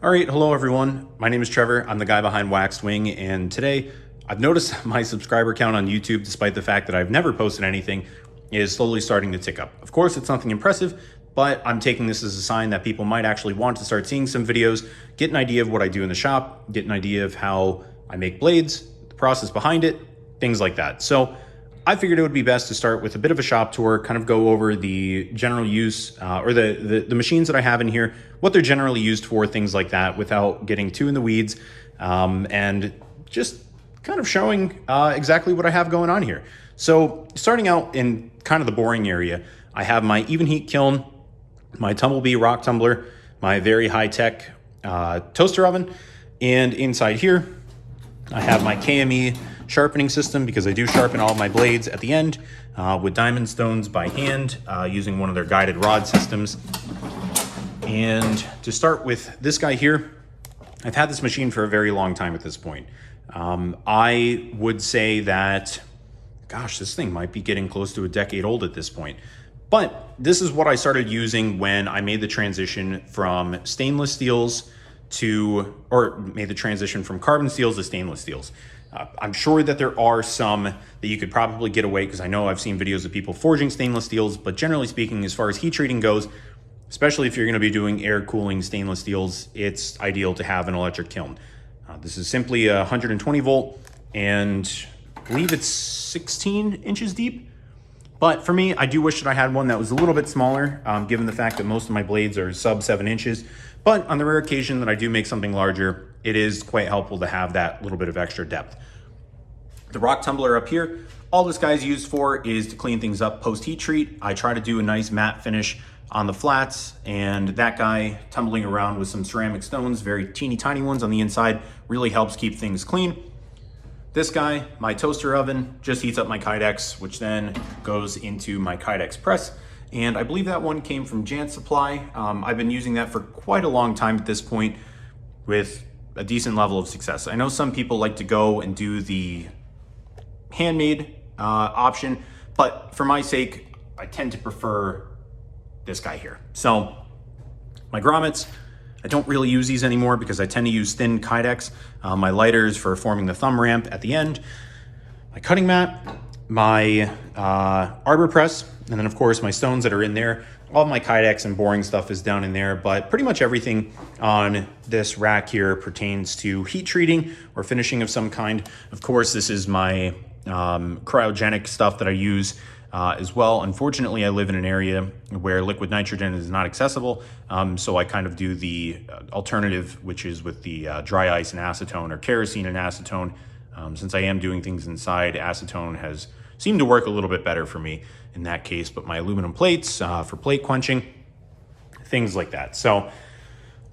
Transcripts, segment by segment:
All right, hello everyone. My name is Trevor. I'm the guy behind Waxed Wing, and today I've noticed my subscriber count on YouTube, despite the fact that I've never posted anything, is slowly starting to tick up. Of course, it's nothing impressive, but I'm taking this as a sign that people might actually want to start seeing some videos, get an idea of what I do in the shop, get an idea of how I make blades, the process behind it, things like that. So I figured it would be best to start with a bit of a shop tour, kind of go over the general use or the machines that I have in here, what they're generally used for, things like that, without getting too in the weeds, and just kind of showing exactly what I have going on here. So starting out in kind of the boring area, I have my even heat kiln, my Tumblebee rock tumbler, my very high-tech toaster oven, and inside here I have my KME sharpening system, because I do sharpen all of my blades at the end with diamond stones by hand using one of their guided rod systems. And to start with this guy here, I've had this machine for a very long time at this point. I would say that, gosh, this thing might be getting close to a decade old at this point. But this is what I started using when I made the transition from stainless steels made the transition from carbon steels to stainless steels. I'm sure that there are some that you could probably get away, because I know I've seen videos of people forging stainless steels, but generally speaking, as far as heat treating goes, especially if you're going to be doing air cooling stainless steels, it's ideal to have an electric kiln. This is simply a 120 volt, and I believe it's 16 inches deep. But for me, I do wish that I had one that was a little bit smaller, given the fact that most of my blades are sub 7 inches. But on the rare occasion that I do make something larger, it is quite helpful to have that little bit of extra depth. The rock tumbler up here, all this guy's used for is to clean things up post heat treat. I try to do a nice matte finish on the flats, and that guy tumbling around with some ceramic stones, very teeny tiny ones on the inside, really helps keep things clean. This guy, my toaster oven, just heats up my Kydex, which then goes into my Kydex press. And I believe that one came from Jant Supply. I've been using that for quite a long time at this point with a decent level of success. I know some people like to go and do the handmade option, but for my sake, I tend to prefer this guy here. So my grommets, I don't really use these anymore because I tend to use thin Kydex. My lighters for forming the thumb ramp at the end, my cutting mat, my arbor press, and then of course my stones that are in there. All of my Kydex and boring stuff is down in there, but pretty much everything on this rack here pertains to heat treating or finishing of some kind. Of course, this is my cryogenic stuff that I use as well. Unfortunately, I live in an area where liquid nitrogen is not accessible, so I kind of do the alternative, which is with the dry ice and acetone, or kerosene and acetone. Since I am doing things inside, acetone has seemed to work a little bit better for me in that case. But my aluminum plates for plate quenching, things like that. So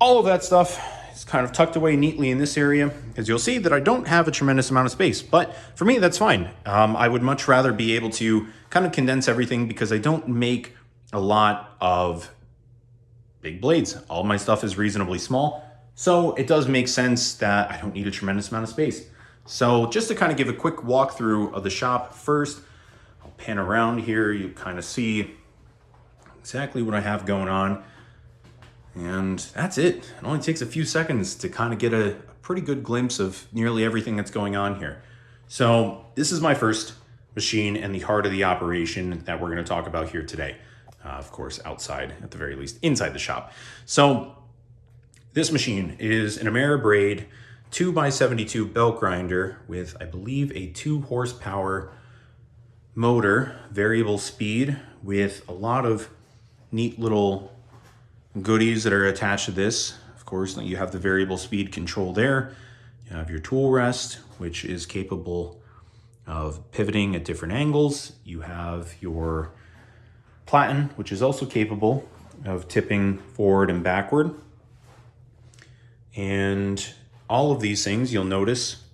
all of that stuff is kind of tucked away neatly in this area, because you'll see that I don't have a tremendous amount of space, but for me, that's fine. I would much rather be able to kind of condense everything, because I don't make a lot of big blades. All my stuff is reasonably small, so it does make sense that I don't need a tremendous amount of space. So just to kind of give a quick walkthrough of the shop first, I'll pan around here. You kind of see exactly what I have going on. And that's it. It only takes a few seconds to kind of get a pretty good glimpse of nearly everything that's going on here. So this is my first machine and the heart of the operation that we're going to talk about here today. Of course, outside, at the very least, inside the shop. So this machine is an Ameribraid 2x72 belt grinder with, I believe, a 2 horsepower motor, variable speed, with a lot of neat little goodies that are attached to this. Of course, you have the variable speed control there. You have your tool rest, which is capable of pivoting at different angles. You have your platen, which is also capable of tipping forward and backward. And all of these things, you'll notice,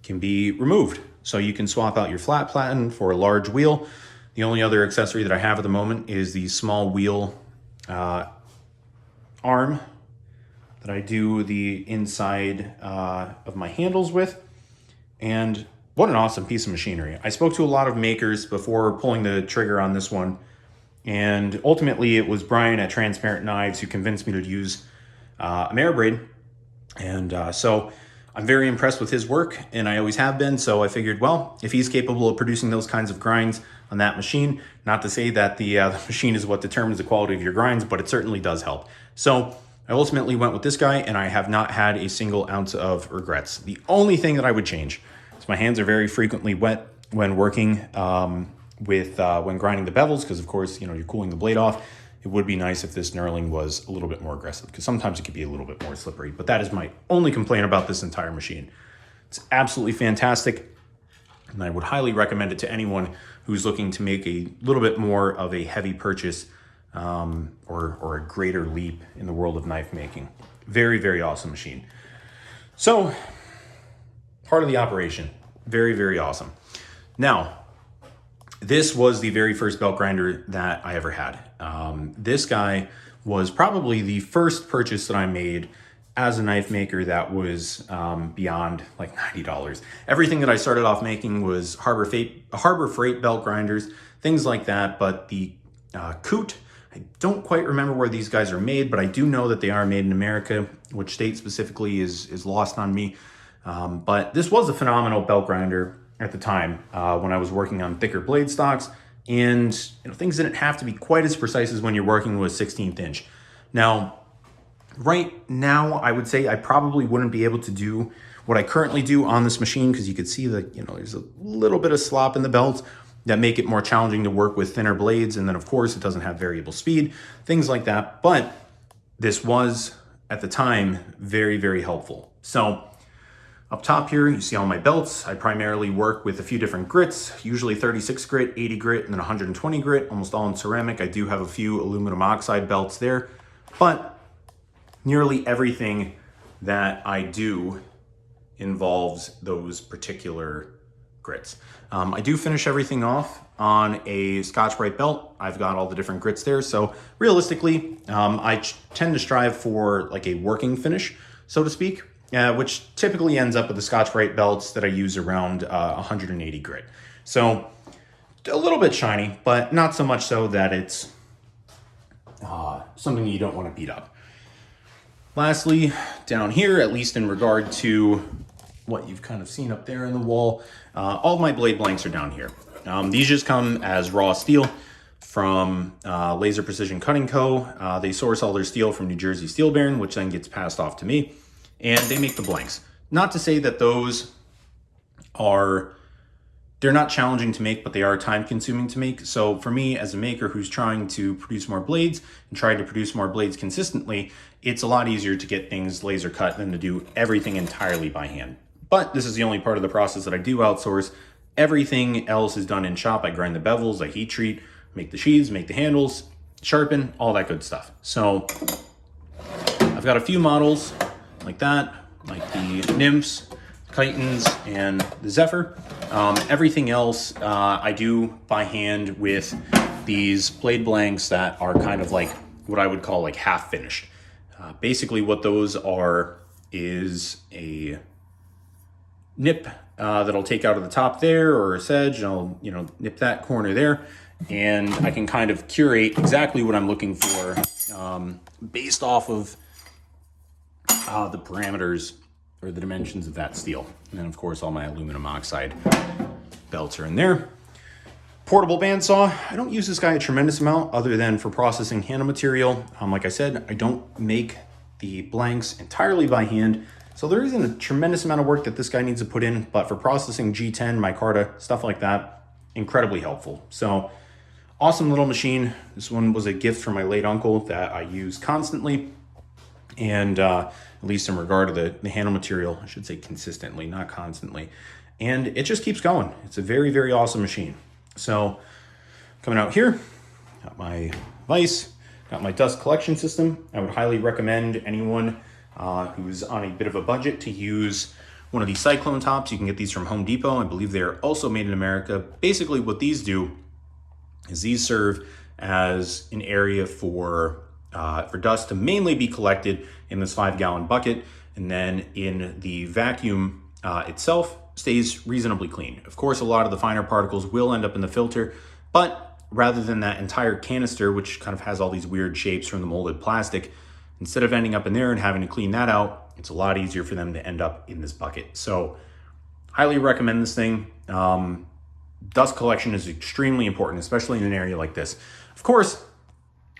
can be removed. So you can swap out your flat platen for a large wheel. The only other accessory that I have at the moment is the small wheel arm that I do the inside of my handles with. And what an awesome piece of machinery. I spoke to a lot of makers before pulling the trigger on this one, And ultimately, it was Brian at Transparent Knives who convinced me to use Ameribraid. And so I'm very impressed with his work, and I always have been. So I figured, well, if he's capable of producing those kinds of grinds on that machine, not to say that the machine is what determines the quality of your grinds, but it certainly does help. So I ultimately went with this guy, and I have not had a single ounce of regrets. The only thing that I would change is my hands are very frequently wet when working when grinding the bevels, because of course, you're cooling the blade off. It would be nice if this knurling was a little bit more aggressive, because sometimes it could be a little bit more slippery, but that is my only complaint about this entire machine. It's absolutely fantastic, and I would highly recommend it to anyone who's looking to make a little bit more of a heavy purchase or a greater leap in the world of knife making. Very, very awesome machine. So, part of the operation, very, very awesome. Now, this was the very first belt grinder that I ever had. This guy was probably the first purchase that I made as a knife maker that was beyond like $90. Everything that I started off making was Harbor Freight belt grinders, things like that. But the Coot, I don't quite remember where these guys are made, but I do know that they are made in America. Which state specifically is lost on me. But this was a phenomenal belt grinder at the time when I was working on thicker blade stocks, and things didn't have to be quite as precise as when you're working with 16th inch. Now, right now, I would say I probably wouldn't be able to do what I currently do on this machine, because you could see that there's a little bit of slop in the belt that make it more challenging to work with thinner blades, and then of course it doesn't have variable speed, things like that. But this was at the time very, very helpful. So up top here, you see all my belts. I primarily work with a few different grits, usually 36 grit, 80 grit, and then 120 grit, almost all in ceramic. I do have a few aluminum oxide belts there, but nearly everything that I do involves those particular grits. I do finish everything off on a Scotch-Brite belt. I've got all the different grits there. So realistically, I tend to strive for like a working finish, so to speak. Which typically ends up with the Scotch-Brite belts that I use around 180 grit. So a little bit shiny, but not so much so that it's something you don't want to beat up. Lastly, down here, at least in regard to what you've kind of seen up there in the wall, all of my blade blanks are down here. These just come as raw steel from Laser Precision Cutting Co. They source all their steel from New Jersey Steel Baron, which then gets passed off to me. And they make the blanks. Not to say that those they're not challenging to make, but they are time consuming to make. So for me as a maker who's trying to produce more blades and trying to produce more blades consistently, it's a lot easier to get things laser cut than to do everything entirely by hand. But this is the only part of the process that I do outsource. Everything else is done in shop. I grind the bevels, I heat treat, make the sheaths, make the handles, sharpen, all that good stuff. So I've got a few models like that, like the Nymphs, Chitons, and the Zephyr. Everything else I do by hand with these blade blanks that are kind of like what I would call like half finished. Basically what those are is a nip that I'll take out of the top there, or a sedge, and I'll nip that corner there, and I can kind of curate exactly what I'm looking for based off of the parameters or the dimensions of that steel. And then of course all my aluminum oxide belts are in there. Portable bandsaw. I don't use this guy a tremendous amount other than for processing handle material. Like I said, I don't make the blanks entirely by hand, so there isn't a tremendous amount of work that this guy needs to put in, but for processing G10, micarta, stuff like that, incredibly helpful. So awesome little machine. This one was a gift from my late uncle that I use constantly. And at least in regard to the handle material, I should say consistently, not constantly. And it just keeps going. It's a very, very awesome machine. So coming out here, got my vise, got my dust collection system. I would highly recommend anyone who's on a bit of a budget to use one of these Cyclone tops. You can get these from Home Depot. I believe they're also made in America. Basically what these do is these serve as an area for dust to mainly be collected in this 5-gallon bucket, and then in the vacuum itself stays reasonably clean. Of course, a lot of the finer particles will end up in the filter, but rather than that entire canister, which kind of has all these weird shapes from the molded plastic, instead of ending up in there and having to clean that out, it's a lot easier for them to end up in this bucket. So highly recommend this thing. Dust collection is extremely important, especially in an area like this. Of course,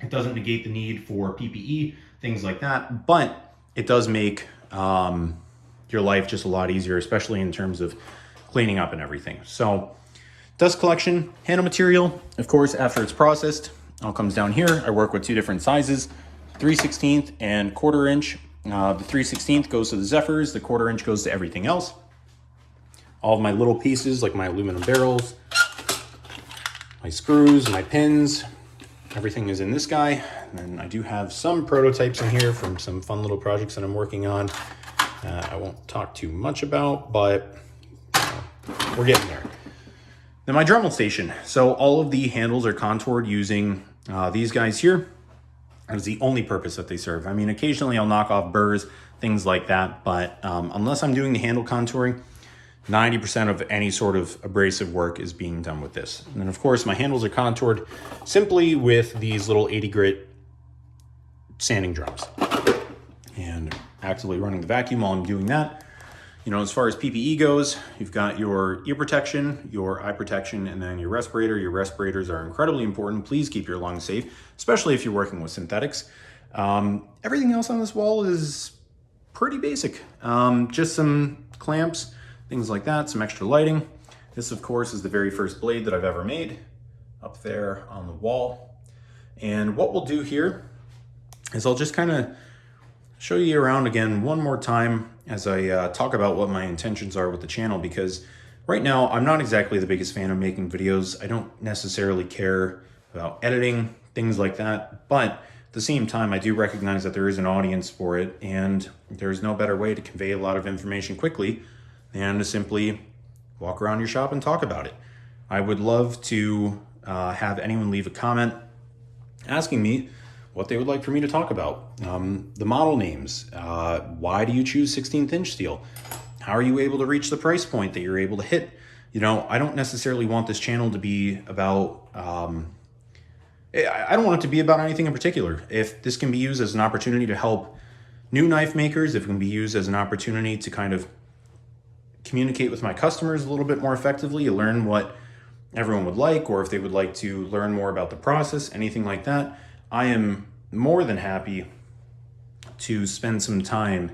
it doesn't negate the need for PPE, things like that, but it does make your life just a lot easier, especially in terms of cleaning up and everything. So dust collection, handle material, of course, after it's processed, all comes down here. I work with two different sizes, 3/16 and 1/4 inch. The 3/16 goes to the Zephyrs, the 1/4 inch goes to everything else. All of my little pieces, like my aluminum barrels, my screws, my pins, everything is in this guy. And then I do have some prototypes in here from some fun little projects that I'm working on. I won't talk too much about, but we're getting there. Then my Dremel station. So all of the handles are contoured using these guys here. That is the only purpose that they serve. I mean, occasionally I'll knock off burrs, things like that, but unless I'm doing the handle contouring, 90% of any sort of abrasive work is being done with this. And then of course my handles are contoured simply with these little 80 grit sanding drums. And actively running the vacuum while I'm doing that. You know, as far as PPE goes, you've got your ear protection, your eye protection, and then your respirator. Your respirators are incredibly important. Please keep your lungs safe, especially if you're working with synthetics. Everything else on this wall is pretty basic. Just some clamps, things like that, some extra lighting. This, of course, is the very first blade that I've ever made up there on the wall. And what we'll do here is I'll just kind of show you around again one more time as I talk about what my intentions are with the channel, because right now I'm not exactly the biggest fan of making videos. I don't necessarily care about editing, things like that, but at the same time I do recognize that there is an audience for it, and there's no better way to convey a lot of information quickly than to simply walk around your shop and talk about it. I would love to have anyone leave a comment asking me what they would like for me to talk about. The model names, why do you choose 16th inch steel? How are you able to reach the price point that you're able to hit? You know, I don't necessarily want this channel to be about, I don't want it to be about anything in particular. If this can be used as an opportunity to help new knife makers, if it can be used as an opportunity to kind of communicate with my customers a little bit more effectively, learn what everyone would like, or if they would like to learn more about the process, anything like that, I am more than happy to spend some time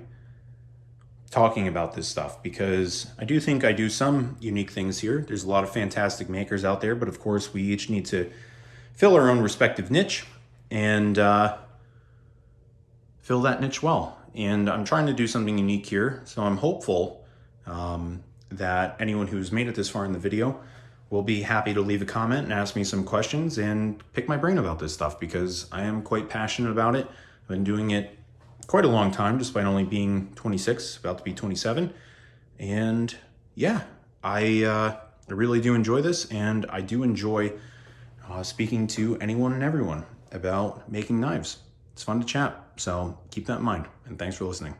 talking about this stuff, because I do think I do some unique things here. There's a lot of fantastic makers out there, but of course we each need to fill our own respective niche and fill that niche well. And I'm trying to do something unique here, so I'm hopeful that anyone who's made it this far in the video will be happy to leave a comment and ask me some questions and pick my brain about this stuff, because I am quite passionate about it. I've been doing it quite a long time, despite only being 26, about to be 27. And yeah, I really do enjoy this, and I do enjoy speaking to anyone and everyone about making knives. It's fun to chat, so keep that in mind, and thanks for listening.